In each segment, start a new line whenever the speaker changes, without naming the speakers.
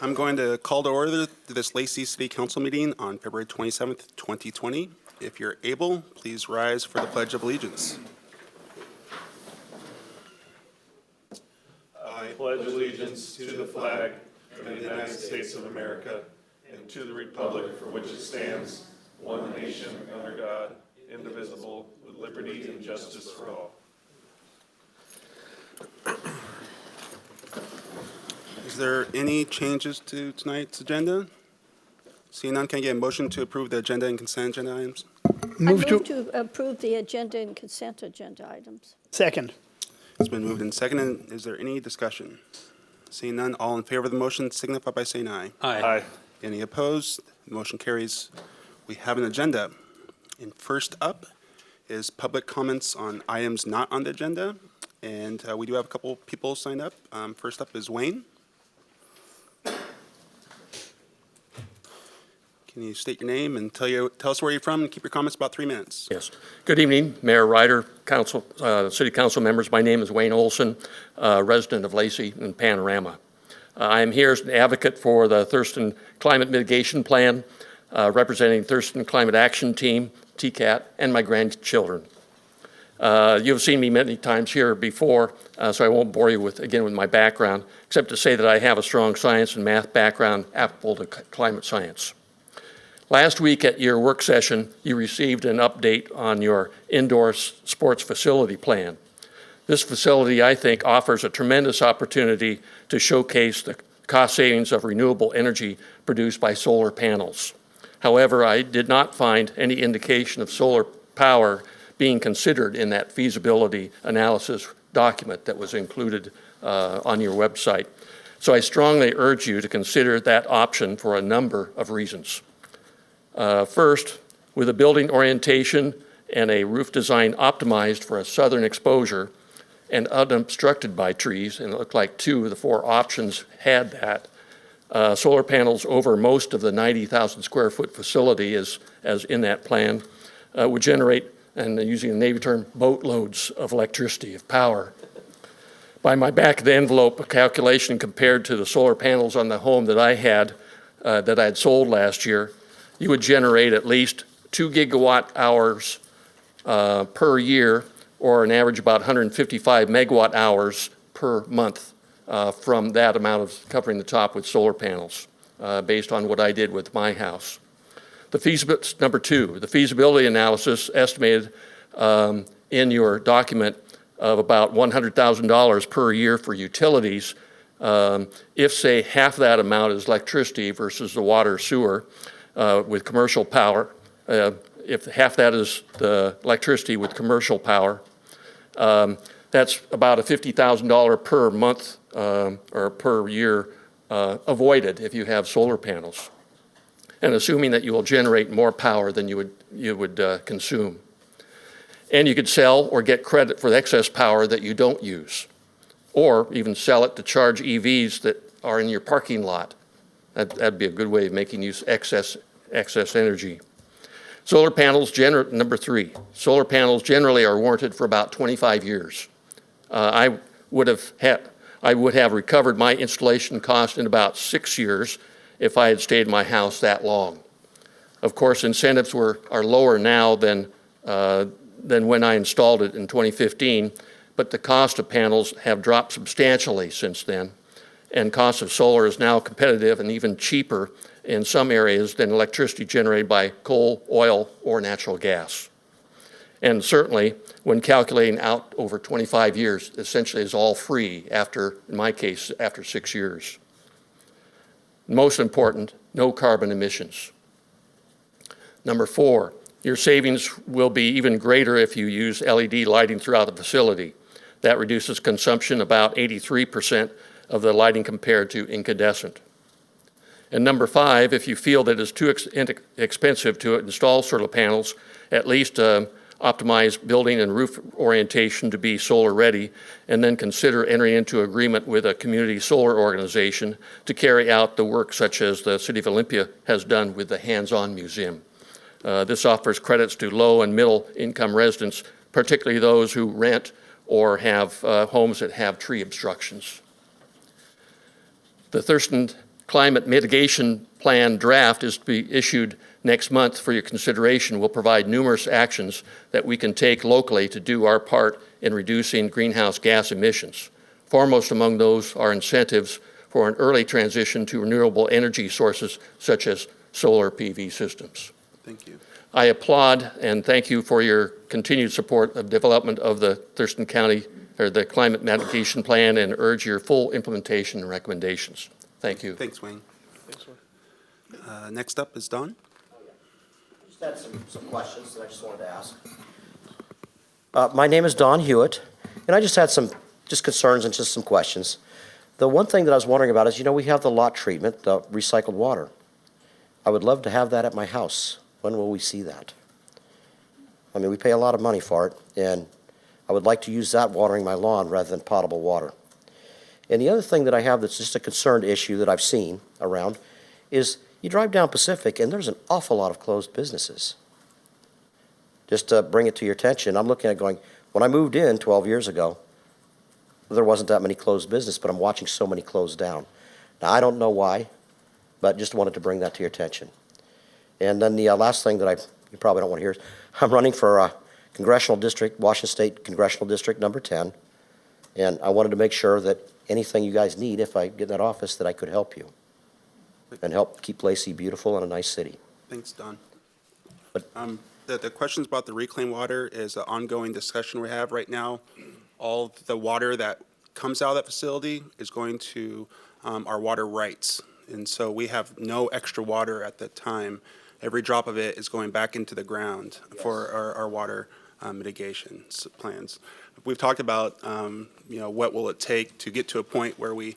I'm going to call to order this Lacey City Council meeting on February 27th, 2020. If you're able, please rise for the Pledge of Allegiance.
I pledge allegiance to the flag of the United States of America and to the republic for which it stands, one nation under God, indivisible, with liberty and justice for all.
Is there any changes to tonight's agenda? Seeing none, can I get a motion to approve the agenda and consent agenda items?
I move to approve the agenda and consent agenda items.
Second.
It's been moved and seconded. Is there any discussion? Seeing none, all in favor of the motion signify by saying aye.
Aye.
Any opposed? The motion carries. We have an agenda. And first up is public comments on items not on the agenda. And we do have a couple people signed up. First up is Wayne. Can you state your name and tell us where you're from and keep your comments about 3 minutes?
Yes. Good evening, Mayor Ryder, Council, City Council members. My name is Wayne Olson, resident of Lacey and Panorama. I am here as an advocate for the Thurston Climate Mitigation Plan, representing Thurston Climate Action Team, TCAT, and my grandchildren. You've seen me many times here before, so I won't bore you with my background, except to say that I have a strong science and math background applicable to climate science. Last week at your work session, you received an update on your indoor sports facility plan. This facility, I think, offers a tremendous opportunity to showcase the cost savings of renewable energy produced by solar panels. However, I did not find any indication of solar power being considered in that feasibility analysis document that was included on your website. So I strongly urge you to consider that option for a number of reasons. First, with a building orientation and a roof design optimized for a southern exposure and unobstructed by trees, and it looked like 2 of the 4 options had that, solar panels over most of the 90,000 square foot facility as in that plan would generate, and using a Navy term, boatloads of electricity, of power. By my back of the envelope calculation compared to the solar panels on the home that I had sold last year, you would generate at least 2 gigawatt hours per year, or an average about 155 megawatt hours per month from that amount of covering the top with solar panels, based on what I did with my house. Number 2, the feasibility analysis estimated in your document of about $100,000 per year for utilities. If, say, half that amount is electricity versus the water sewer, with commercial power, if half that is the electricity with commercial power, that's about a $50,000 per month or per year avoided if you have solar panels, and assuming that you will generate more power than you would consume. And you could sell or get credit for the excess power that you don't use, or even sell it to charge EVs that are in your parking lot. That'd be a good way of making use excess energy. Solar panels, number 3, solar panels generally are warranted for about 25 years. I would have recovered my installation cost in about 6 years if I had stayed in my house that long. Of course, incentives are lower now than when I installed it in 2015, but the cost of panels have dropped substantially since then. And cost of solar is now competitive and even cheaper in some areas than electricity generated by coal, oil, or natural gas. And certainly, when calculating out over 25 years, essentially is all free after, in my case, after 6 years. Most important, no carbon emissions. Number 4, your savings will be even greater if you use LED lighting throughout the facility. That reduces consumption about 83% of the lighting compared to incandescent. And number 5, if you feel that it's too expensive to install solar panels, at least optimize building and roof orientation to be solar ready, and then consider entering into agreement with a community solar organization to carry out the work such as the City of Olympia has done with the Hands-On Museum. This offers credits to low and middle income residents, particularly those who rent or have homes that have tree obstructions. The Thurston climate mitigation plan draft is to be issued next month for your consideration will provide numerous actions that we can take locally to do our part in reducing greenhouse gas emissions. Foremost among those are incentives for an early transition to renewable energy sources such as solar PV systems.
Thank you.
I applaud and thank you for your continued support of development of the Thurston County or the Climate Mitigation Plan and urge your full implementation and recommendations. Thank you.
Thanks, Wayne. Next up is Don.
Just had some questions that I just wanted to ask. My name is Don Hewitt, and I just had some concerns and just some questions. The one thing that I was wondering about is, we have the lot treatment, the recycled water. I would love to have that at my house. When will we see that? I mean, we pay a lot of money for it, and I would like to use that watering my lawn rather than potable water. And the other thing that I have that's just a concerned issue that I've seen around is you drive down Pacific, and there's an awful lot of closed businesses. Just to bring it to your attention, I'm looking at going, when I moved in 12 years ago, there wasn't that many closed businesses, but I'm watching so many closed down. Now, I don't know why, but just wanted to bring that to your attention. And then the last thing that you probably don't want to hear is I'm running for Congressional District, Washington State Congressional District number 10, and I wanted to make sure that anything you guys need, if I get in that office, that I could help you and help keep Lacey beautiful and a nice city.
Thanks, Don.
But-
The questions about the reclaimed water is an ongoing discussion we have right now. All the water that comes out of that facility is going to our water rights. And so we have no extra water at that time. Every drop of it is going back into the ground for our water mitigation plans. We've talked about, what will it take to get to a point where we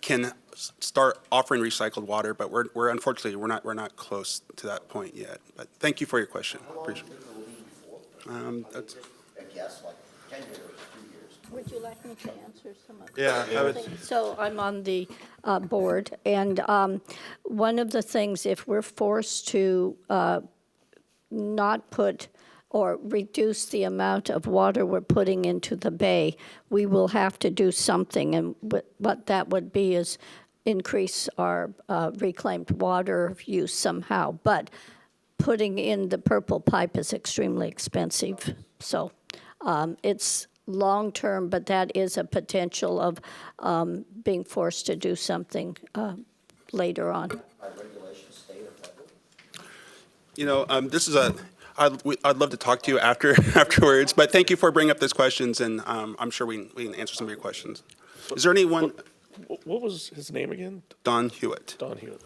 can start offering recycled water, but we're unfortunately, we're not close to that point yet. But thank you for your question. Appreciate it. That's-
I guess like 10 years, 2 years.
Would you like me to answer some of
Yeah, I would-
So I'm on the board, and one of the things, if we're forced to not put or reduce the amount of water we're putting into the bay, we will have to do something, and what that would be is increase our reclaimed water use somehow. But putting in the purple pipe is extremely expensive, so it's long-term, but that is a potential of being forced to do something later on.
This is I'd love to talk to you afterwards, but thank you for bringing up those questions, and I'm sure we can answer some of your questions. Is there anyone,
What was his name again?
Don Hewitt,
Don Hewitt.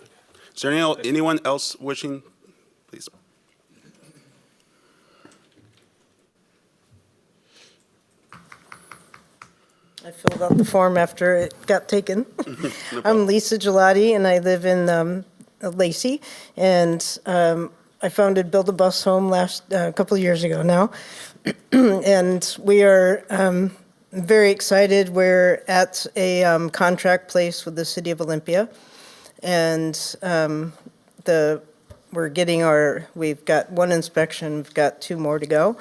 is there anyone else wishing, please?
I filled out the form after it got taken. I'm Lisa Gelati, and I live in Lacey, and I founded Build a Bus Home a couple of years ago now, and we are very excited. We're at a contract place with the City of Olympia, and we've got one inspection, we've got 2 more to go,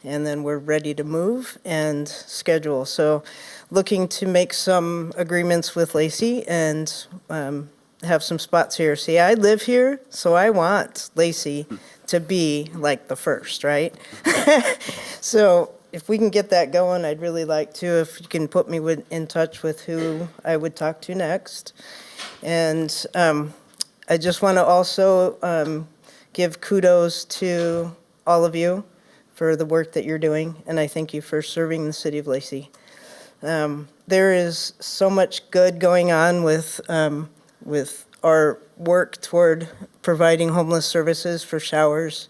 and then we're ready to move and schedule. So looking to make some agreements with Lacey and have some spots here. See, I live here, so I want Lacey to be like the first, right? So if we can get that going, I'd really like to. If you can put me in touch with who I would talk to next. And I just want to also give kudos to all of you for the work that you're doing, and I thank you for serving the city of Lacey. There is so much good going on with our work toward providing homeless services for showers.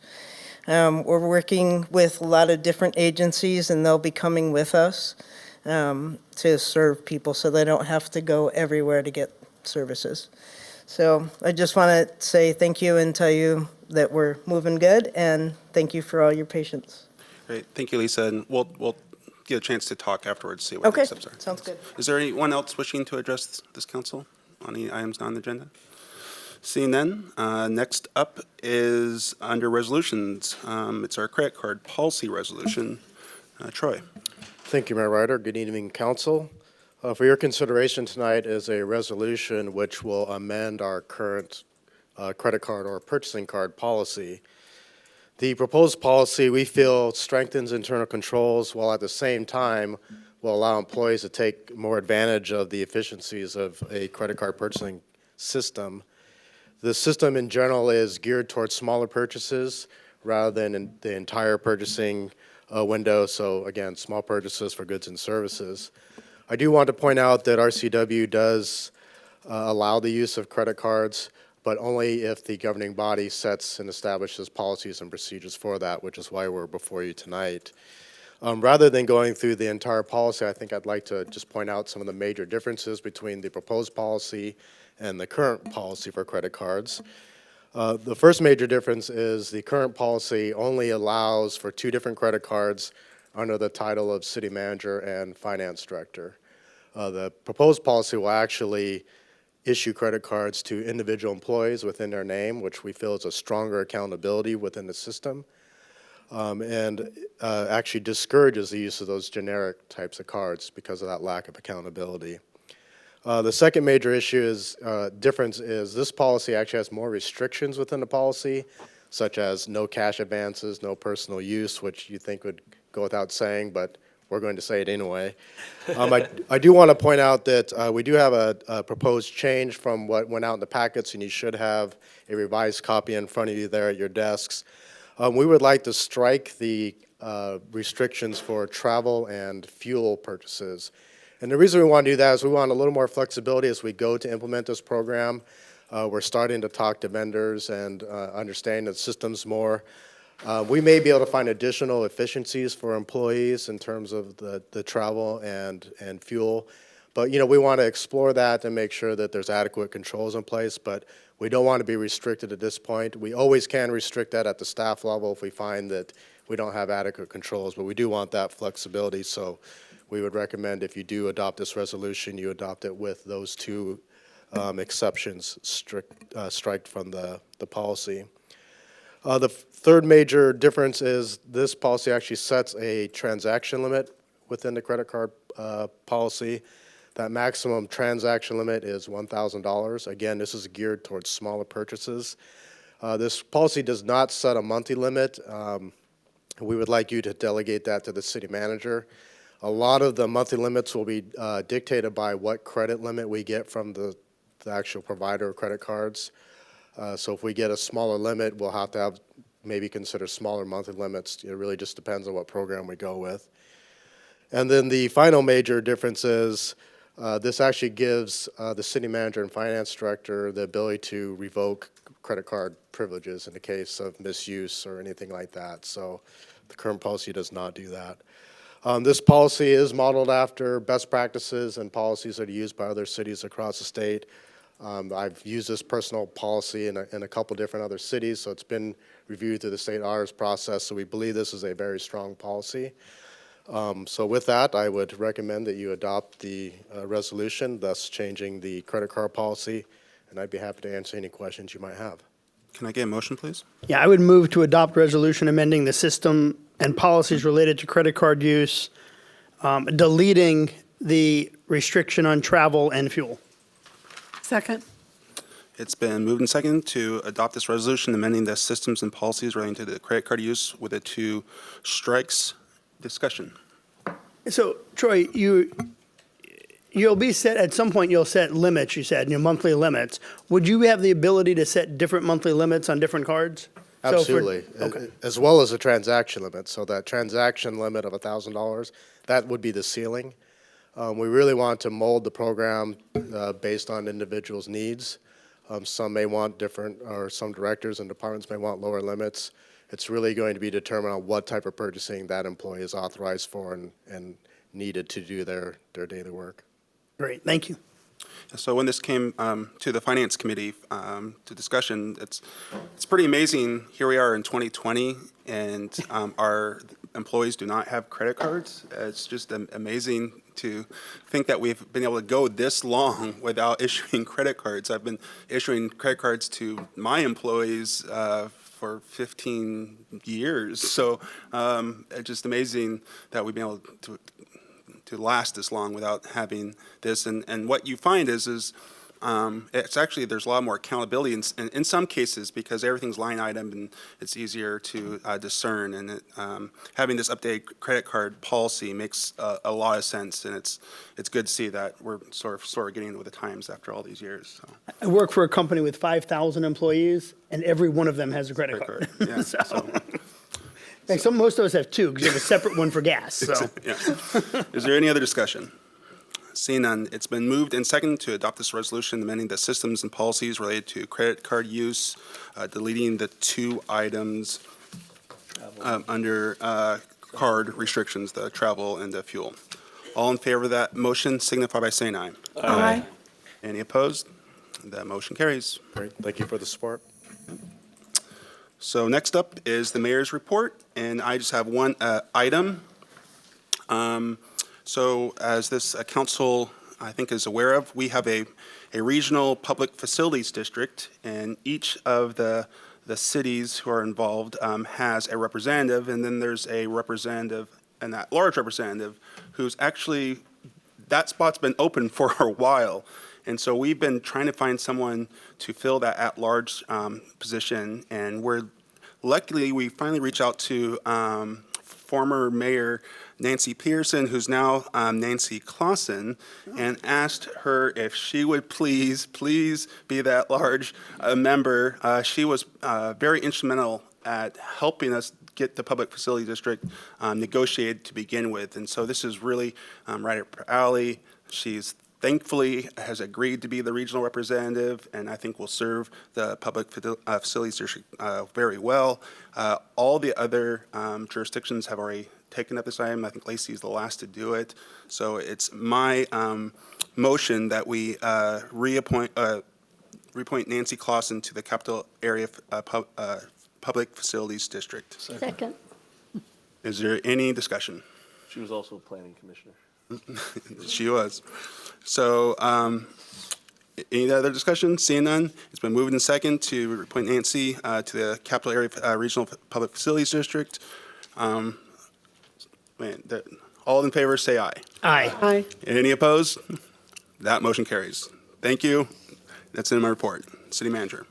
We're working with a lot of different agencies, and they'll be coming with us to serve people so they don't have to go everywhere to get services. So I just want to say thank you and tell you that we're moving good, and thank you for all your patience.
Great, thank you, Lisa, and we'll get a chance to talk afterwards, see what the
Okay,
next steps are.
sounds good.
Is there anyone else wishing to address this council on any items not on the agenda? Seeing none, next up is under resolutions. It's our credit card policy resolution. Troy.
Thank you, Mayor Ryder. Good evening, council. For your consideration tonight is a resolution which will amend our current credit card or purchasing card policy. The proposed policy, we feel, strengthens internal controls while at the same time will allow employees to take more advantage of the efficiencies of a credit card purchasing system. The system in general is geared towards smaller purchases rather than in the entire purchasing window. So again, small purchases for goods and services. I do want to point out that RCW does allow the use of credit cards, but only if the governing body sets and establishes policies and procedures for that, which is why we're before you tonight. Rather than going through the entire policy, I think I'd like to just point out some of the major differences between the proposed policy and the current policy for credit cards. The first major difference is the current policy only allows for 2 different credit cards under the title of city manager and finance director. The proposed policy will actually issue credit cards to individual employees within their name, which we feel is a stronger accountability within the system, and actually discourages the use of those generic types of cards because of that lack of accountability. The second major difference is this policy actually has more restrictions within the policy, such as no cash advances, no personal use, which you think would go without saying, but we're going to say it anyway. I do want to point out that we do have a proposed change from what went out in the packets, and you should have a revised copy in front of you there at your desks. We would like to strike the restrictions for travel and fuel purchases. And the reason we want to do that is we want a little more flexibility as we go to implement this program. We're starting to talk to vendors and understand the systems more. We may be able to find additional efficiencies for employees in terms of the travel and fuel. But, you know, we want to explore that and make sure that there's adequate controls in place, but we don't want to be restricted at this point. We always can restrict that at the staff level if we find that we don't have adequate controls, but we do want that flexibility. So we would recommend if you do adopt this resolution, you adopt it with those 2 exceptions striked from the policy. The third major difference is this policy actually sets a transaction limit within the credit card policy. That maximum transaction limit is $1,000. Again, this is geared towards smaller purchases. This policy does not set a monthly limit. We would like you to delegate that to the city manager. A lot of the monthly limits will be dictated by what credit limit we get from the actual provider of credit cards. So if we get a smaller limit, we'll have to maybe consider smaller monthly limits. It really just depends on what program we go with. And then the final major difference is this actually gives the city manager and finance director the ability to revoke credit card privileges in the case of misuse or anything like that. So the current policy does not do that. This policy is modeled after best practices and policies that are used by other cities across the state. I've used this personal policy in a couple different other cities, so it's been reviewed through the state audits process, so we believe this is a very strong policy. So with that, I would recommend that you adopt the resolution, thus changing the credit card policy, and I'd be happy to answer any questions you might have.
Can I get a motion, please?
Yeah, I would move to adopt resolution amending the system and policies related to credit card use, deleting the restriction on travel and fuel.
Second.
It's been moved and seconded to adopt this resolution amending the systems and policies relating to the credit card use with the 2 strikes. Discussion.
So, Troy, you'll be set, at some point you'll set limits, you said, monthly limits. Would you have the ability to set different monthly limits on different cards?
Absolutely,
Okay.
as well as a transaction limit. So that transaction limit of $1,000, that would be the ceiling. We really want to mold the program based on individuals' needs. Some may want different, or some directors and departments may want lower limits. It's really going to be determined on what type of purchasing that employee is authorized for and needed to do their daily work.
Great, thank you.
So when this came to the Finance Committee to discussion, it's pretty amazing. Here we are in 2020, and our employees do not have credit cards. It's just amazing to think that we've been able to go this long without issuing credit cards. I've been issuing credit cards to my employees for 15 years. So it's just amazing that we've been able to last this long without having this. And what you find is it's actually, there's a lot more accountability in some cases because everything's line item and it's easier to discern. And having this updated credit card policy makes a lot of sense. And it's good to see that we're sort of getting with the times after all these years. So.
I work for a company with 5,000 employees, and every one of them has a credit card.
Yeah,
Most of us have two, because you have a separate one for gas, so.
Yeah. Is there any other discussion? Seeing none, it's been moved and seconded to adopt this resolution amending the systems and policies related to credit card use, deleting the two items under card restrictions, the travel and the fuel. All in favor of that motion signify by saying aye.
Aye.
Any opposed? That motion carries.
Great, thank you for the support.
So next up is the mayor's report, and I just have one item. So as this council, I think, is aware of, we have a regional public facilities district, and each of the cities who are involved has a representative, and then there's a representative, and that large representative, who's actually, that spot's been open for a while. And so we've been trying to find someone to fill that at-large position, and luckily, we finally reached out to former Mayor Nancy Pearson, who's now Nancy Clauson, and asked her if she would please be that large member. She was very instrumental at helping us get the public facility district negotiated to begin with. And so this is really right up her alley. She's thankfully has agreed to be the regional representative, and I think will serve the public facilities district very well. All the other jurisdictions have already taken up this item. I think Lacey is the last to do it. So it's my motion that we reappoint Nancy Clauson to the Capital Area Public Facilities District.
Second.
Is there any discussion?
She was also a planning commissioner.
She was. So, any other discussion? Seeing none, it's been moved and second to appoint Nancy to the Capital Area Regional Public Facilities District. All in favor, say aye.
Aye.
Any opposed? That motion carries. Thank you. That's in my report. City Manager.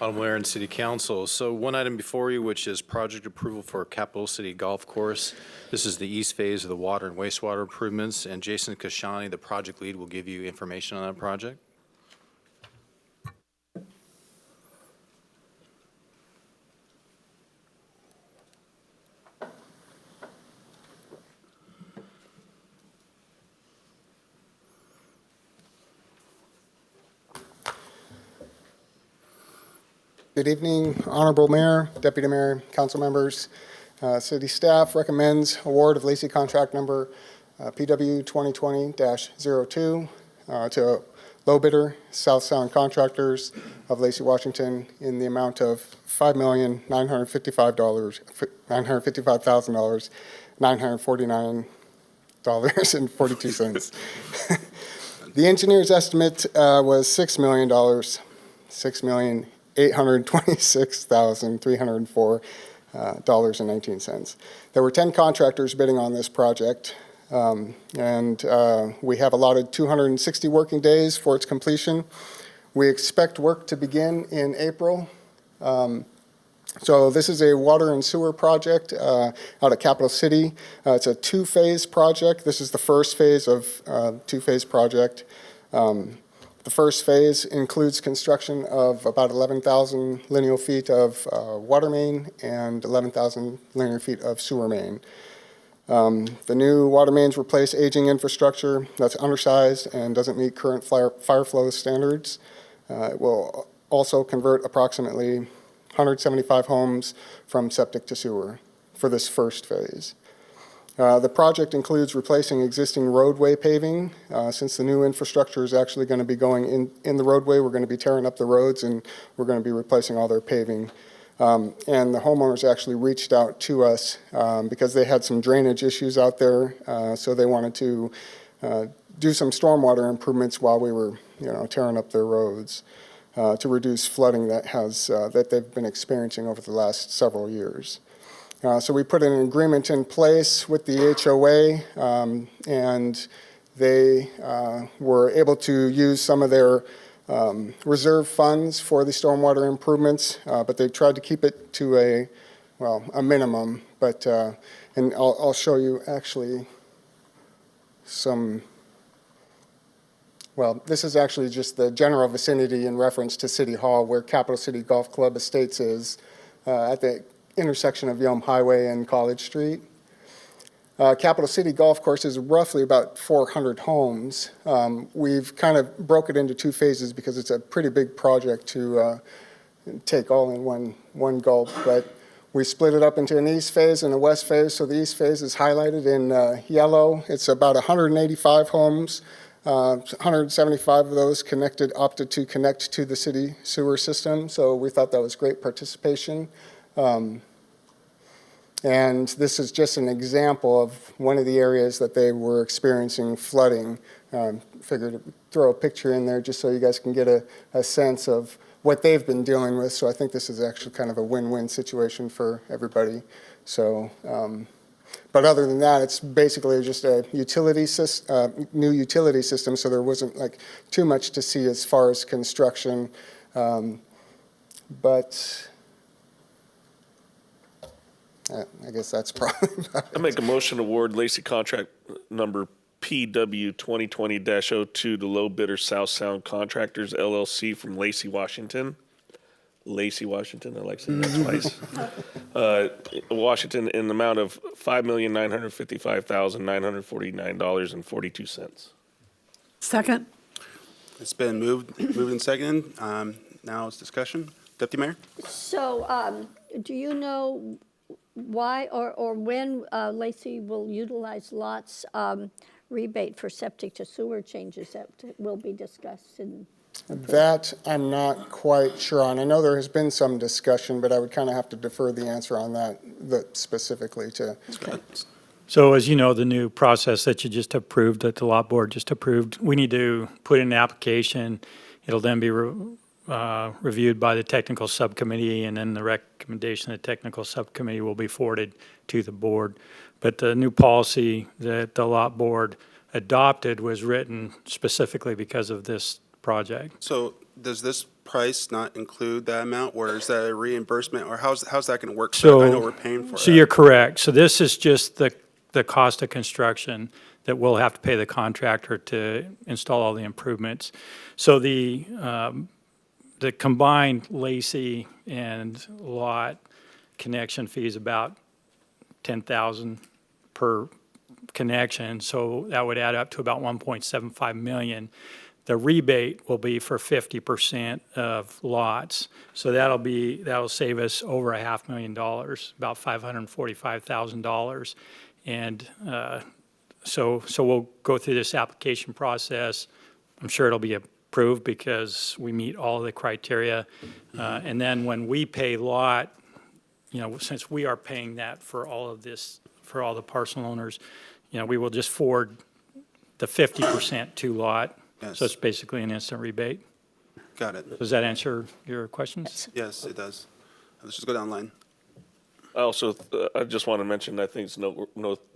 Honorable Mayor and City Council. So one item before you, which is project approval for Capital City Golf Course. This is the east phase of the water and wastewater improvements, and Jason Kashani, the project lead, will give you information on that project.
Good evening, Honorable Mayor, Deputy Mayor, council members. City staff recommends award of Lacey contract number PW 2020-02 to low bidder South Sound Contractors of Lacey, Washington in the amount of $955,000, $949.42. The engineer's estimate was $6 million, $6,826,304.19. There were 10 contractors bidding on this project, and we have allotted 260 working days for its completion. We expect work to begin in April. So this is a water and sewer project out at Capital City. It's a two-phase project. This is the first phase of two-phase project. The first phase includes construction of about 11,000 linear feet of water main and 11,000 linear feet of sewer main. The new water mains replace aging infrastructure that's undersized and doesn't meet current fire flow standards. It will also convert approximately 175 homes from septic to sewer for this first phase. The project includes replacing existing roadway paving. Since the new infrastructure is actually going to be going in the roadway, we're going to be tearing up the roads and we're going to be replacing all their paving. And the homeowners actually reached out to us because they had some drainage issues out there, so they wanted to do some stormwater improvements while we were, tearing up their roads to reduce flooding that they've been experiencing over the last several years. So we put an agreement in place with the HOA, and they were able to use some of their reserve funds for the stormwater improvements, but they tried to keep it to a minimum. But, and I'll show you actually some, well, this is actually just the general vicinity in reference to City Hall, where Capital City Golf Club Estates is, at the intersection of Yelm Highway and College Street. Capital City Golf Course is roughly about 400 homes. We've kind of broke it into two phases because it's a pretty big project to take all in one gulp, but we split it up into an east phase and a west phase. So the east phase is highlighted in yellow. It's about 185 homes. 175 of those opted to connect to the city sewer system. So we thought that was great participation. And this is just an example of one of the areas that they were experiencing flooding. Figured to throw a picture in there just so you guys can get a sense of what they've been dealing with. So I think this is actually kind of a win-win situation for everybody. So, but other than that, it's basically just a new utility system. So there wasn't like too much to see as far as construction. But I guess that's probably about
I make a motion to award Lacey contract number PW 2020-02 to low bidder South Sound Contractors LLC from Lacey, Washington. Lacey, Washington, I like saying that twice. Washington, in the amount of $5,955,949.42.
Second.
It's been moved and seconded. Now it's discussion. Deputy Mayor?
So, do you know why or when Lacey will utilize lots rebate for septic to sewer changes that will be discussed in?
that. I'm not quite sure on. I know there has been some discussion, but I would kind of have to defer the answer on that specifically to.
Okay.
So as you know, the new process that you just approved, that the lot board just approved, we need to put in an application. It'll then be reviewed by the technical subcommittee, and then the recommendation of the technical subcommittee will be forwarded to the board. But the new policy that the lot board adopted was written specifically because of this project.
So does this price not include that amount, or is that a reimbursement, or how's that going to work?
So
I know we're paying for it.
So you're correct. So this is just the cost of construction that we'll have to pay the contractor to install all the improvements. So the combined Lacey and lot connection fee is about $10,000 per connection. So that would add up to about $1.75 million. The rebate will be for 50% of lots. So that'll save us over $500,000, about $545,000. And so we'll go through this application process. I'm sure it'll be approved because we meet all the criteria. And then when we pay lot, since we are paying that for all of this, for all the parcel owners, we will just forward the 50% to lot.
Yes.
So it's basically an instant rebate.
Got it.
Does that answer your questions?
Yes, it does. Let's just go down the line.
I just want to mention, I think it's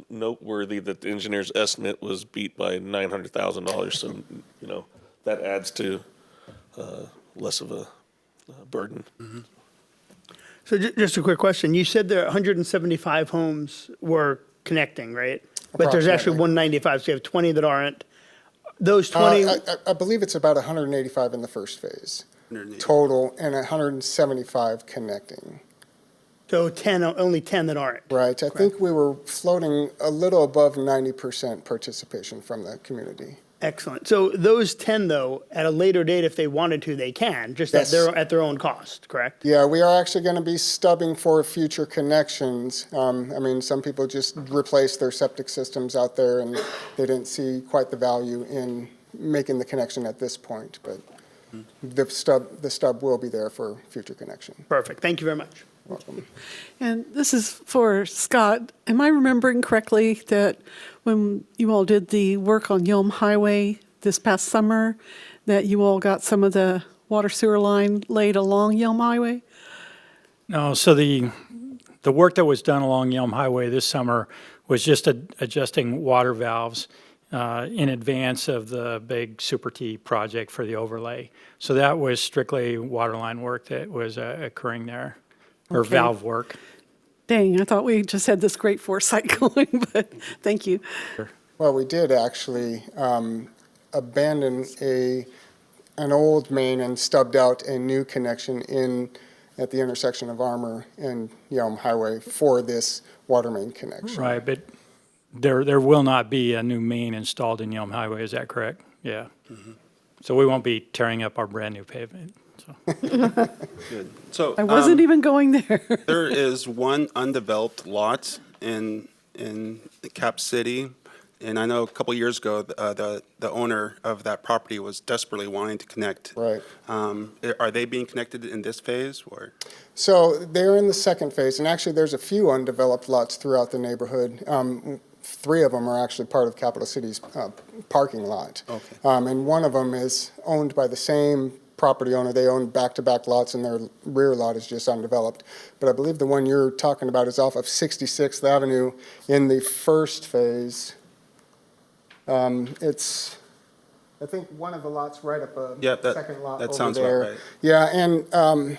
noteworthy that the engineer's estimate was beat by $900,000. So, that adds to less of a burden.
Mm-hmm.
So just a quick question. You said there 175 homes were connecting, right? But there's actually 195, so you have 20 that aren't. Those 20?
I believe it's about 185 in the first phase
180.
total, and 175 connecting.
So only 10 that aren't.
Right. I think we were floating a little above 90% participation from the community.
Excellent. So those 10, though, at a later date, if they wanted to, they can, just
Yes.
at their own cost, correct?
Yeah, we are actually going to be stubbing for future connections. Some people just replaced their septic systems out there, and they didn't see quite the value in making the connection at this point. But the stub will be there for future connection.
Perfect. Thank you very much.
Welcome.
And this is for Scott. Am I remembering correctly that when you all did the work on Yelm Highway this past summer, that you all got some of the water sewer line laid along Yelm Highway?
No, so the the work that was done along Yelm Highway this summer was just adjusting water valves in advance of the big Super T project for the overlay. So that was strictly waterline work that was occurring there, or
Okay.
valve work.
Dang, I thought we just had this great foresight going, but thank you.
Well, we did actually abandon an old main and stubbed out a new connection at the intersection of Armour and Yelm Highway for this water main connection.
Right, but there will not be a new main installed in Yelm Highway, is that correct? Yeah. So we won't be tearing up our brand-new pavement, so.
Good. So
I wasn't even going there.
there is one undeveloped lot in Cap City, and I know a couple years ago, the owner of that property was desperately wanting to connect.
Right.
Are they being connected in this phase, or?
So they're in the second phase, and actually there's a few undeveloped lots throughout the neighborhood. 3 of them are actually part of Capital City's parking lot.
Okay.
And one of them is owned by the same property owner. They own back-to-back lots, and their rear lot is just undeveloped. But I believe the one you're talking about is off of 66th Avenue in the first phase. It's, I think, one of the lots right up a
Yeah,
second lot
that
over
sounds about
there.
right.
Yeah, and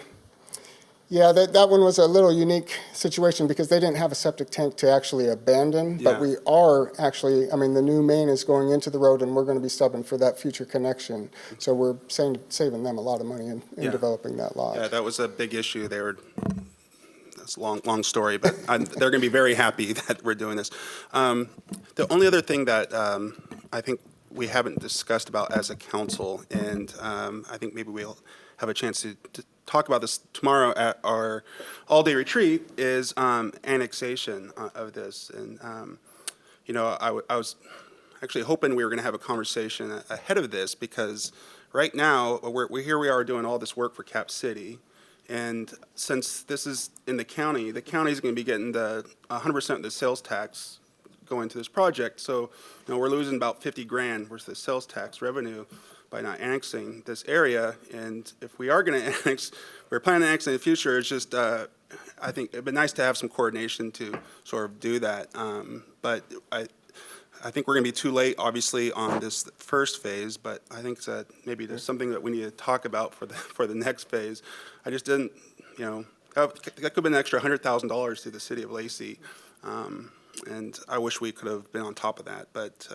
yeah, that one was a little unique situation because they didn't have a septic tank to actually abandon. But
Yeah.
we are actually, I mean, the new main is going into the road, and we're going to be stubbing for that future connection. So we're saving them a lot of money in
Yeah.
developing that lot.
Yeah, that was a big issue. That's a long story, but they're going to be very happy that we're doing this. The only other thing that I think we haven't discussed about as a council, and I think maybe we'll have a chance to talk about this tomorrow at our all-day retreat, is annexation of this. And, you know, I was actually hoping we were going to have a conversation ahead of this, because right now, here we are doing all this work for Cap City. And since this is in the county is going to be getting the 100% of the sales tax going to this project. So, you know, we're losing about 50 grand worth of sales tax revenue by not annexing this area. And if we are going to annex, we're planning to annex in the future. It's just, I think it'd be nice to have some coordination to sort of do that. But I think we're going to be too late, obviously, on this first phase, but I think that maybe there's something that we need to talk about for the next phase. I just didn't, you know, that could have been an extra $100,000 to the city of Lacey, and I wish we could have been on top of that, but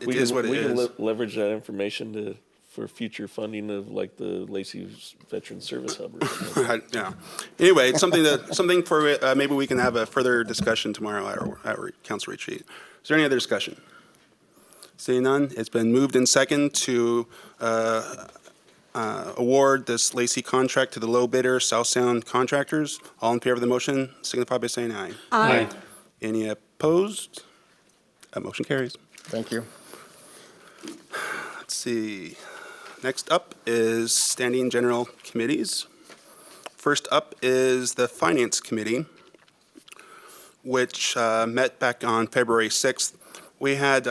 it is what it is.
We can leverage that information for future funding of like the Lacey Veteran Service Hub or something.
Yeah. Anyway, it's something for maybe we can have a further discussion tomorrow at our council retreat. Is there any other discussion? Seeing none, it's been moved in second to award this Lacey contract to the low bidder, South Sound Contractors. All in favor of the motion, signify by saying aye.
Aye.
Any opposed? That motion carries.
Thank you.
Let's see. Next up is standing general committees. First up is the Finance Committee, which met back on February 6th. We had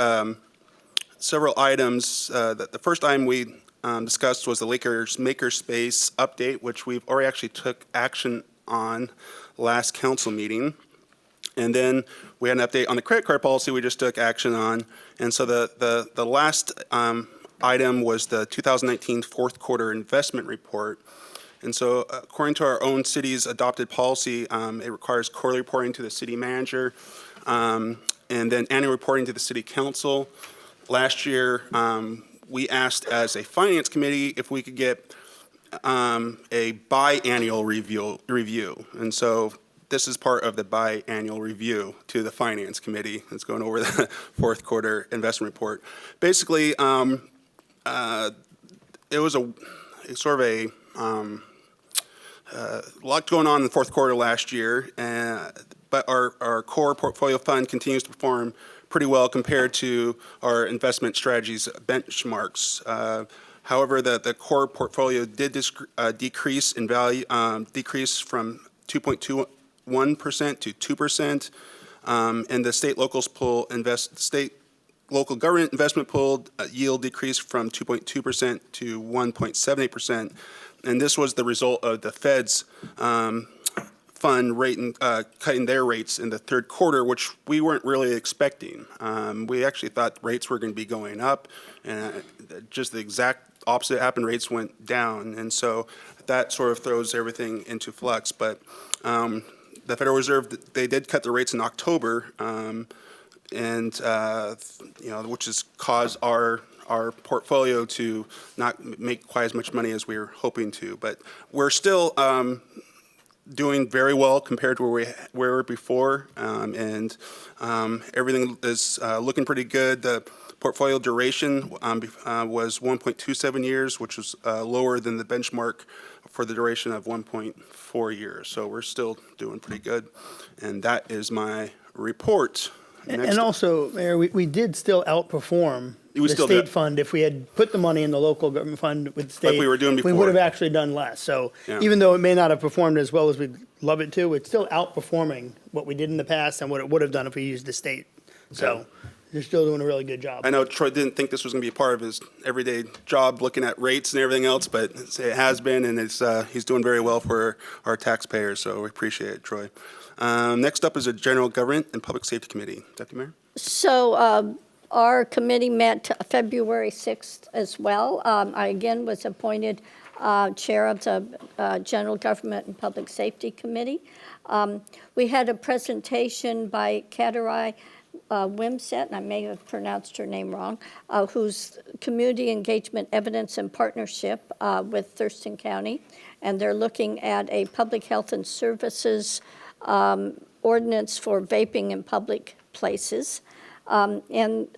several items. The first item we discussed was the Lakers Makerspace update, which we've already actually took action on last council meeting. And then we had an update on the credit card policy we just took action on. And so the last item was the 2019 fourth quarter investment report. And so according to our own city's adopted policy, it requires quarterly reporting to the city manager and then annual reporting to the city council. Last year, we asked as a finance committee if we could get a biannual review. And so this is part of the biannual review to the finance committee. It's going over the fourth quarter investment report. Basically, it was a sort of a lot going on in the fourth quarter last year, but our core portfolio fund continues to perform pretty well compared to our investment strategies benchmarks. However, the core portfolio did decrease in value, decrease from 2.21% to 2%, and the state local government investment pool yield decreased from 2.2% to 1.78%. And this was the result of the Fed's fund cutting their rates in the third quarter, which we weren't really expecting. We actually thought rates were going to be going up, and just the exact opposite happened. Rates went down, and so that sort of throws everything into flux. But the Federal Reserve, they did cut the rates in October, which has caused our portfolio to not make quite as much money as we were hoping to. But we're still doing very well compared to where we were before, and everything is looking pretty good. The portfolio duration was 1.27 years, which was lower than the benchmark for the duration of 1.4 years. So we're still doing pretty good, and that is my report.
And also, Mayor, we did still outperform
We
the
still
state
did.
fund. If we had put the money in the local government fund with the state.
we were doing
We
before.
would have actually done less. So
Yeah.
even though it may not have performed as well as we'd love it to, it's still outperforming what we did in the past and what it would have done if we used the state. So they're still doing a really good job.
I know Troy didn't think this was going to be a part of his everyday job, looking at rates and everything else, but it has been, and he's doing very well for our taxpayers, so we appreciate it, Troy. Next up is the General Government and Public Safety Committee. Deputy Mayor?
So our committee met February 6th as well. I again was appointed chair of the General Government and Public Safety Committee. We had a presentation by Katarai Wimset, and I may have pronounced her name wrong, who's Community Engagement Evidence and Partnership with Thurston County. And they're looking at a public health and services ordinance for vaping in public places. And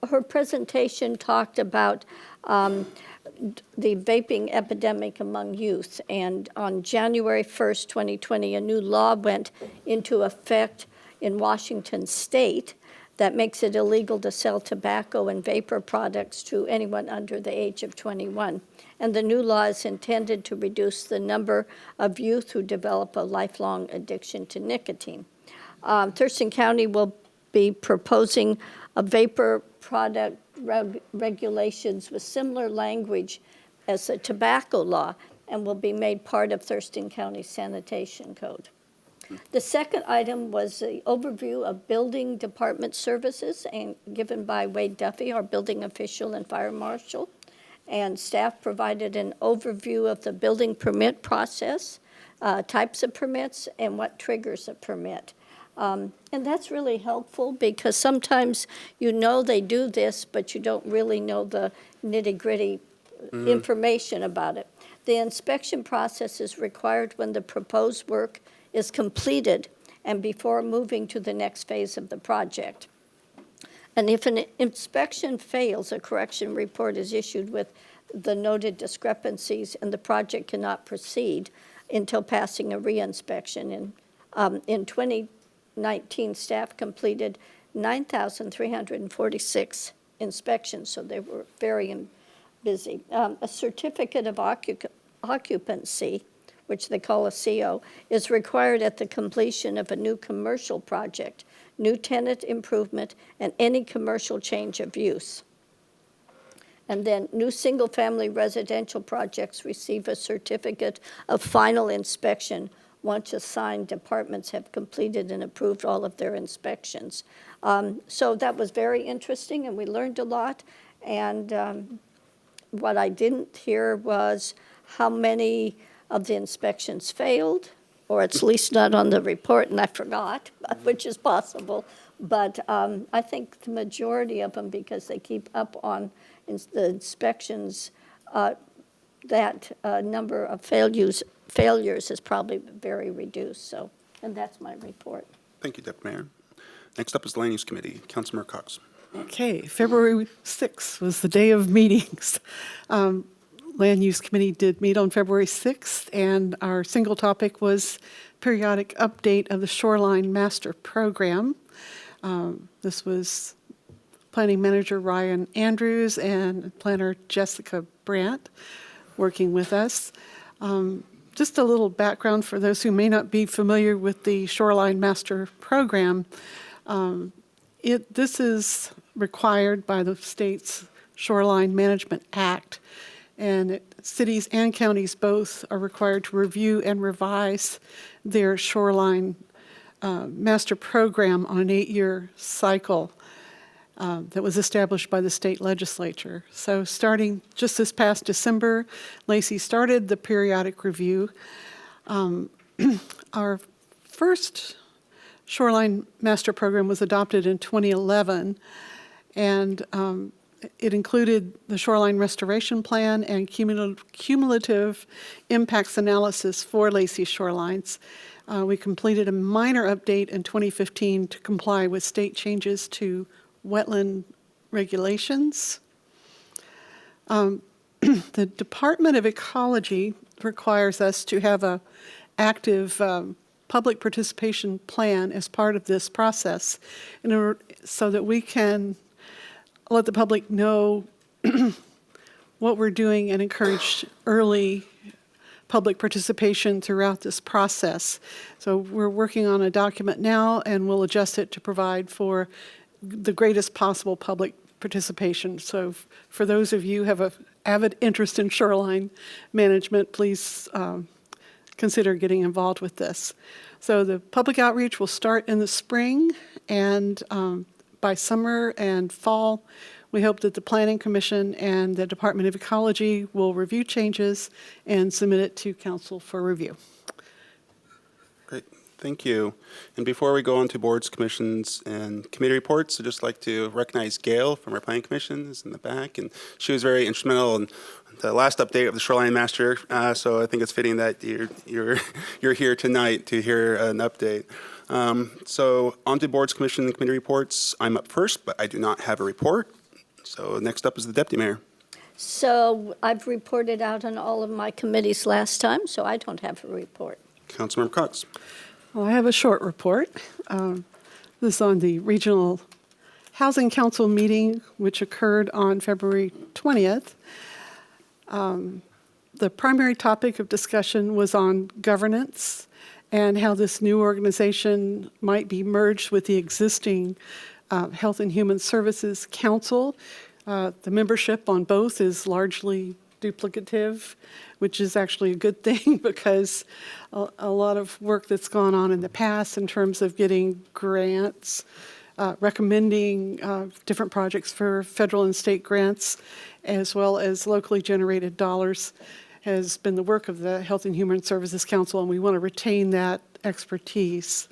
her presentation talked about the vaping epidemic among youth. And on January 1st, 2020, a new law went into effect in Washington State that makes it illegal to sell tobacco and vapor products to anyone under the age of 21. And the new law is intended to reduce the number of youth who develop a lifelong addiction to nicotine. Thurston County will be proposing a vapor product regulations with similar language as the tobacco law and will be made part of Thurston County Sanitation Code. The second item was the overview of building department services and given by Wade Duffy, our building official and fire marshal. And staff provided an overview of the building permit process, types of permits, and what triggers a permit. And that's really helpful because sometimes you know they do this, but you don't really know the nitty-gritty information about it. The inspection process is required when the proposed work is completed and before moving to the next phase of the project. And if an inspection fails, a correction report is issued with the noted discrepancies, and the project cannot proceed until passing a reinspection. In 2019, staff completed 9,346 inspections, so they were very busy. A certificate of occupancy, which they call a CO, is required at the completion of a new commercial project, new tenant improvement, and any commercial change of use. And then new single-family residential projects receive a certificate of final inspection once assigned departments have completed and approved all of their inspections. So that was very interesting, and we learned a lot. And what I didn't hear was how many of the inspections failed, or at least not on the report, and I forgot, which is possible. But I think the majority of them, because they keep up on the inspections, that number of failures is probably very reduced. So, and that's my report.
Thank you, Deputy Mayor. Next up is the Land Use Committee. Councilmember Cox.
Okay, February 6th was the day of meetings. Land Use Committee did meet on February 6th, and our single topic was periodic update of the Shoreline Master Program. This was Planning Manager Ryan Andrews and Planner Jessica Brandt working with us. Just a little background for those who may not be familiar with the Shoreline Master Program. This is required by the state's Shoreline Management Act, And cities and counties both are required to review and revise their shoreline master program on an 8-year cycle that was established by the state legislature. So starting just this past December, Lacey started the periodic review. Our first shoreline master program was adopted in 2011, and it included the shoreline restoration plan and cumulative impacts analysis for Lacey shorelines. We completed a minor update in 2015 to comply with state changes to wetland regulations. The Department of Ecology requires us to have an active public participation plan as part of this process so that we can let the public know what we're doing and encourage early public participation throughout this process. So we're working on a document now, and we'll adjust it to provide for the greatest possible public participation. So for those of you who have an avid interest in shoreline management, please consider getting involved with this. So the public outreach will start in the spring, and by summer and fall, we hope that the Planning Commission and the Department of Ecology will review changes and submit it to Council for review.
Great, thank you. And before we go on to boards, commissions, and committee reports, I'd just like to recognize Gail from our Planning Commission is in the back, and she was very instrumental in the last update of the Shoreline Master, so I think it's fitting that you're here tonight to hear an update. So on to boards, commission, and committee reports. I'm up first, but I do not have a report. So next up is the Deputy Mayor.
So I've reported out on all of my committees last time, so I don't have a report.
Councilmember Cox.
Well, I have a short report. This is on the Regional Housing Council meeting, which occurred on February 20th. The primary topic of discussion was on governance and how this new organization might be merged with the existing Health and Human Services Council. The membership on both is largely duplicative, which is actually a good thing because a lot of work that's gone on in the past in terms of getting grants, recommending different projects for federal and state grants, as well as locally generated dollars, has been the work of the Health and Human Services Council, and we want to retain that expertise.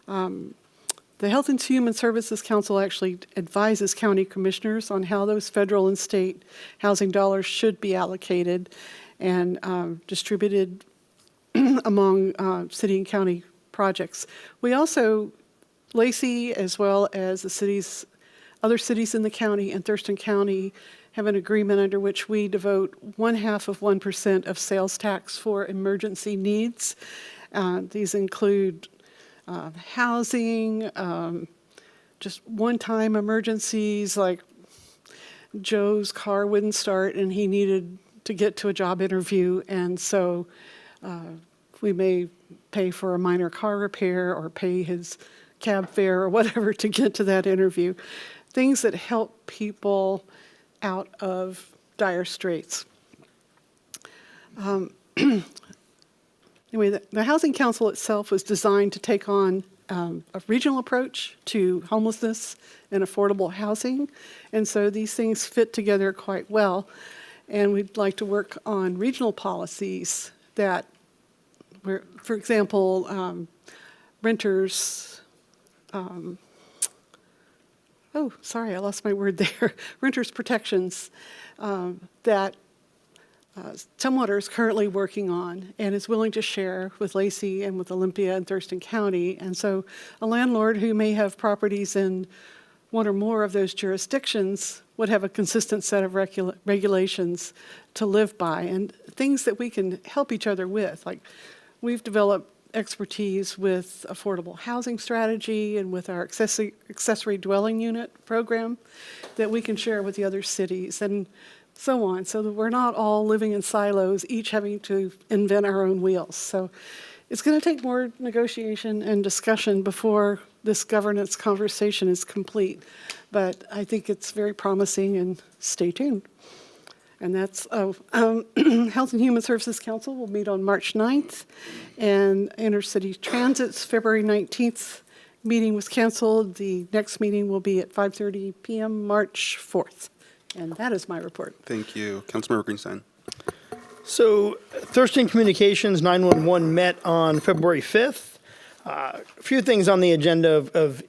The Health and Human Services Council actually advises county commissioners on how those federal and state housing dollars should be allocated and distributed among city and county projects. We also, Lacey, as well as the other cities in the county and Thurston County, have an agreement under which we devote 0.5% of sales tax for emergency needs. These include housing, just one-time emergencies, like Joe's car wouldn't start and he needed to get to a job interview, and so we may pay for a minor car repair or pay his cab fare or whatever to get to that interview. Things that help people out of dire straits. Anyway, the Housing Council itself was designed to take on a regional approach to homelessness and affordable housing, and so these things fit together quite well. And we'd like to work on regional policies that, for example, renters. Oh, sorry, I lost my word there. Renters protections that Tumwater is currently working on and is willing to share with Lacey and with Olympia and Thurston County. And so a landlord who may have properties in one or more of those jurisdictions would have a consistent set of regulations to live by and things that we can help each other with. Like we've developed expertise with affordable housing strategy and with our accessory dwelling unit program that we can share with the other cities and so on, so that we're not all living in silos, each having to invent our own wheels. So it's going to take more negotiation and discussion before this governance conversation is complete, but I think it's very promising, and stay tuned. And that's, Health and Human Services Council will meet on March 9th, and Intercity Transit's February 19th meeting was canceled. The next meeting will be at 5:30 PM, March 4th. And that is my report.
Thank you. Councilmember Greenstein.
So Thurston Communications 911 met on February 5th. A few things on the agenda of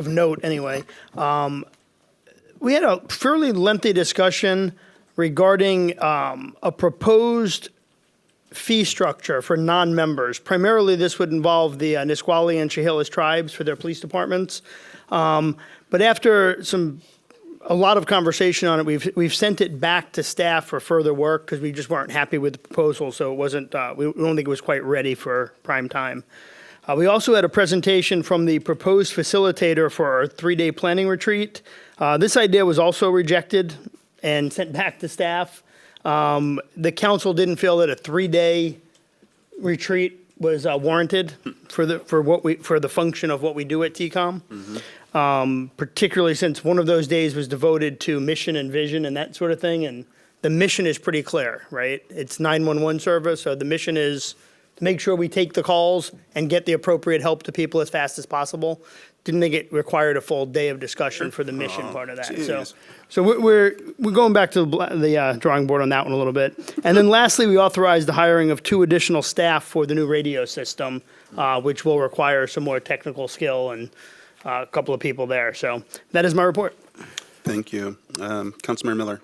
note anyway. We had a fairly lengthy discussion regarding a proposed fee structure for non-members. Primarily, this would involve the Nisqually and Chehalis tribes for their police departments. But after a lot of conversation on it, we've sent it back to staff for further work because we just weren't happy with the proposal, so it wasn't, we don't think it was quite ready for prime time. We also had a presentation from the proposed facilitator for our 3-day planning retreat. This idea was also rejected and sent back to staff. The council didn't feel that a 3-day retreat was warranted for the function of what we do at TCOM. Particularly since one of those days was devoted to mission and vision and that sort of thing. And the mission is pretty clear, right? It's 911 service, so the mission is to make sure we take the calls and get the appropriate help to people as fast as possible. Didn't think it required a full day of discussion for the mission part of that.
Jeez.
So we're going back to the drawing board on that one a little bit. And then lastly, we authorized the hiring of 2 additional staff for the new radio system, which will require some more technical skill and a couple of people there. So that is my report.
Thank you. Councilmember Miller.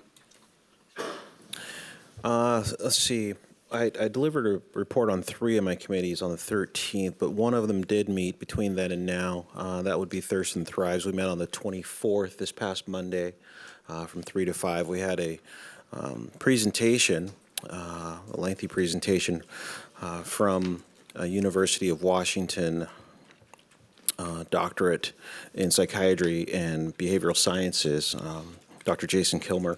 Let's see. I delivered a report on 3 of my committees on the 13th, but one of them did meet between then and now. That would be Thurston Thrives. We met on the 24th, this past Monday, from 3 to 5. We had a presentation, a lengthy presentation from University of Washington doctorate in psychiatry and behavioral sciences, Dr. Jason Kilmer.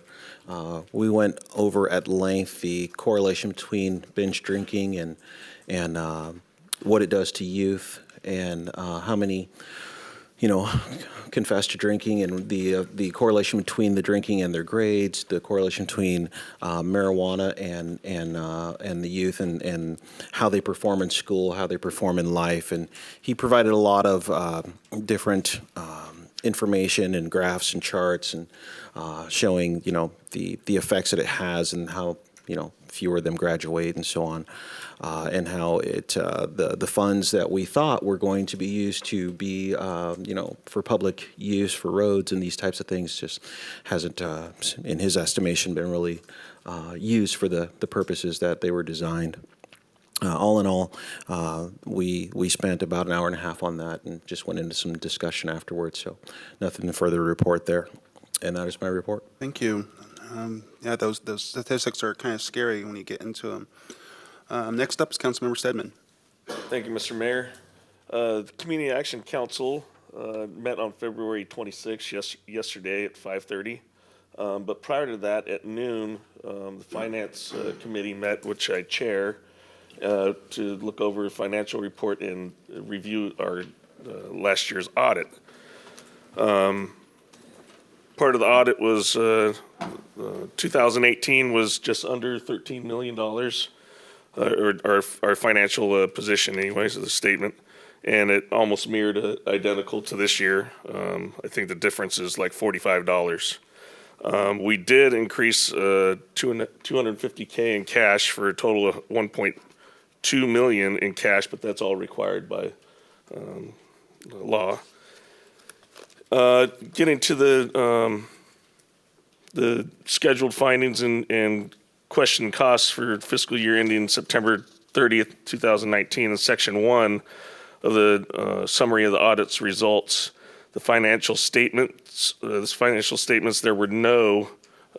We went over at length the correlation between binge drinking and what it does to youth, and how many, confess to drinking, and the correlation between the drinking and their grades, the correlation between marijuana and the youth, and how they perform in school, how they perform in life. And he provided a lot of different information and graphs and charts, and showing the effects that it has, and how fewer of them graduate and so on, and how it the funds that we thought were going to be used to be for public use for roads and these types of things just hasn't, in his estimation, been really used for the purposes that they were designed. All in all, we spent about an hour and a half on that and just went into some discussion afterwards. So nothing further to report there. And that is my report.
Thank you. Yeah, those statistics are kind of scary when you get into them. Next up is Councilmember Stedman.
Thank you, Mr. Mayor. The Community Action Council met on February 26th, yesterday at 5:30. But prior to that, at noon, the Finance Committee met, which I chair, to look over a financial report and review our last year's audit. Part of the audit was 2018 was just under $13 million, or our financial position anyways, the statement, and it almost mirrored identical to this year. I think the difference is like $45. We did increase $250K in cash for a total of $1.2 million in cash, but that's all required by law. Getting to the scheduled findings and question costs for fiscal year ending September 30th, 2019, in Section 1 of the summary of the audit's results, the financial statements, there were no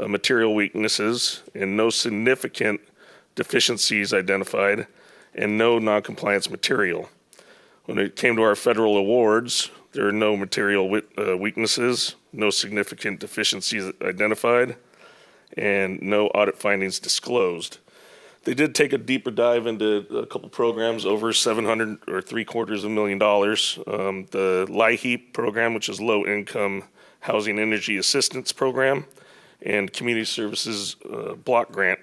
material weaknesses and no significant deficiencies identified, and no non-compliance material. When it came to our federal awards, there are no material weaknesses, no significant deficiencies identified, and no audit findings disclosed. They did take a deeper dive into a couple programs, over $700,000 or $750,000. The LIHEAP program, which is Low Income Housing Energy Assistance Program, and Community Services Block Grant.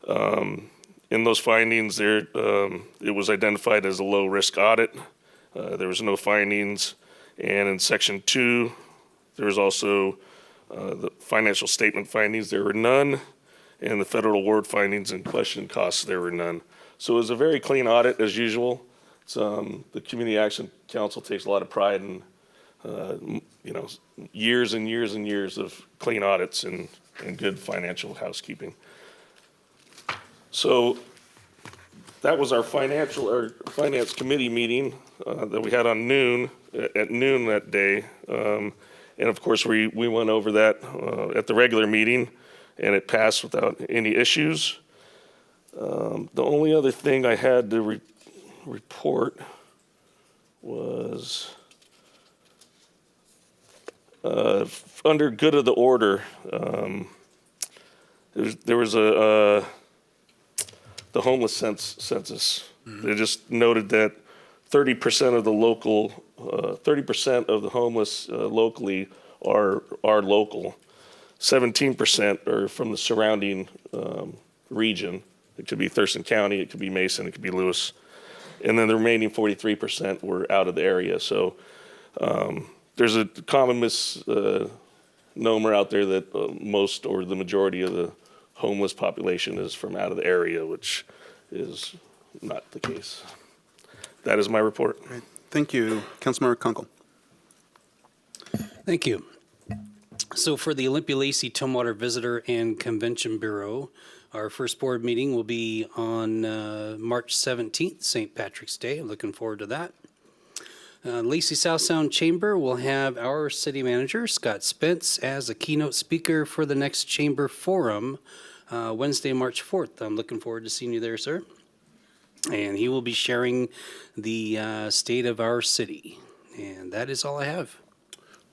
In those findings, it was identified as a low-risk audit. There was no findings. And in Section 2, there was also the financial statement findings. There were none. And the federal award findings and question costs, there were none. So it was a very clean audit, as usual. The Community Action Council takes a lot of pride in, years and years and years of clean audits and good financial housekeeping. So that was our finance committee meeting that we had at noon that day. And of course, we went over that at the regular meeting, and it passed without any issues. The only other thing I had to report was under good of the order. There was the homeless census. They just noted that 30% of the 30% of the homeless locally are local. 17% are from the surrounding region. It could be Thurston County, it could be Mason, it could be Lewis. And then the remaining 43% were out of the area. So there's a common misnomer out there that most or the majority of the homeless population is from out of the area, which is not the case. That is my report.
Great. Thank you. Councilmember Kunkel.
Thank you. So for the Olympia Lacey Tumwater Visitor and Convention Bureau, our first board meeting will be on March 17th, St. Patrick's Day. I'm looking forward to that. Lacey South Sound Chamber will have our city manager, Scott Spence, as a keynote speaker for the next chamber forum, Wednesday, March 4th. I'm looking forward to seeing you there, sir. And he will be sharing the state of our city. And that is all I have.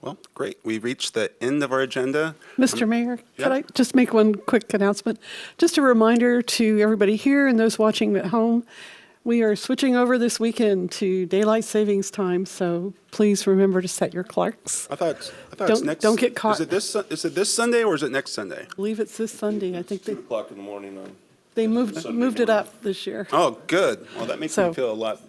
Well, great. We've reached the end of our agenda.
Mr. Mayor,
yeah.
could I just make one quick announcement? Just a reminder to everybody here and those watching at home, we are switching over this weekend to daylight savings time, so please remember to set your clarks.
I thought it's next.
Don't get caught.
Is it this Sunday or is it next Sunday?
I believe it's this Sunday. I think
2 o'clock in the morning on.
they moved it up this year.
Oh, good. Well, that makes me feel a lot.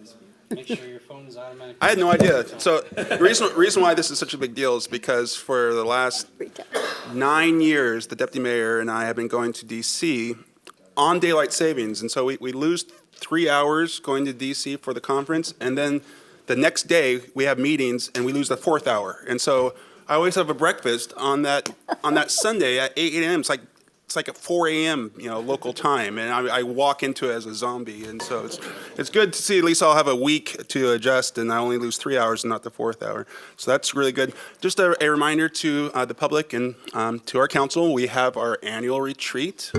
Make sure your phone is automatic.
I had no idea. So the reason why this is such a big deal is because for the last 9 years, the deputy mayor and I have been going to DC on daylight savings. And so we lose 3 hours going to DC for the conference. And then the next day we have meetings and we lose the 4th hour. And so I always have a breakfast on that Sunday at 8 a.m. It's like at 4 a.m., local time, and I walk into it as a zombie, and so it's good to see at least I'll have a week to adjust, and I only lose 3 hours and not the 4th hour. So that's really good. Just a reminder to the public and to our council, we have our annual retreat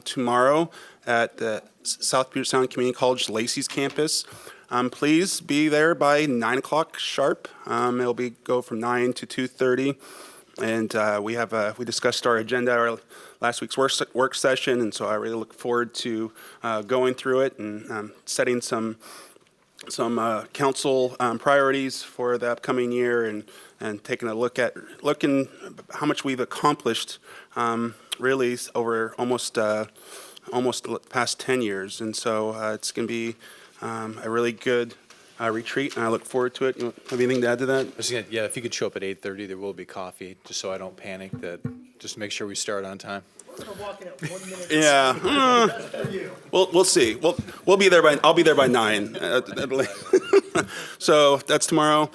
tomorrow at the South Puget Sound Community College Lacey's campus. Please be there by 9 o'clock sharp. It'll go from 9 to 2:30, and we discussed our agenda, last week's work session, and so I really look forward to going through it and setting some council priorities for the upcoming year and taking a looking how much we've accomplished really over almost the past 10 years, and so it's going to be a really good retreat, and I look forward to it. You have anything to add to that?
Yeah, if you could show up at 8:30, there will be coffee, just so I don't panic. Just make sure we start on time.
Yeah. We'll see. I'll be there by 9. So that's tomorrow.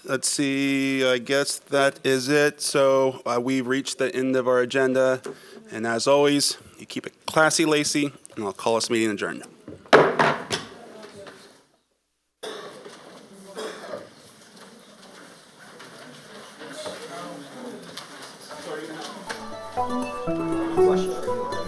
Let's see. I guess that is it. So we've reached the end of our agenda, and as always, you keep it classy, Lacey, and I'll call this meeting adjourned.
Questions?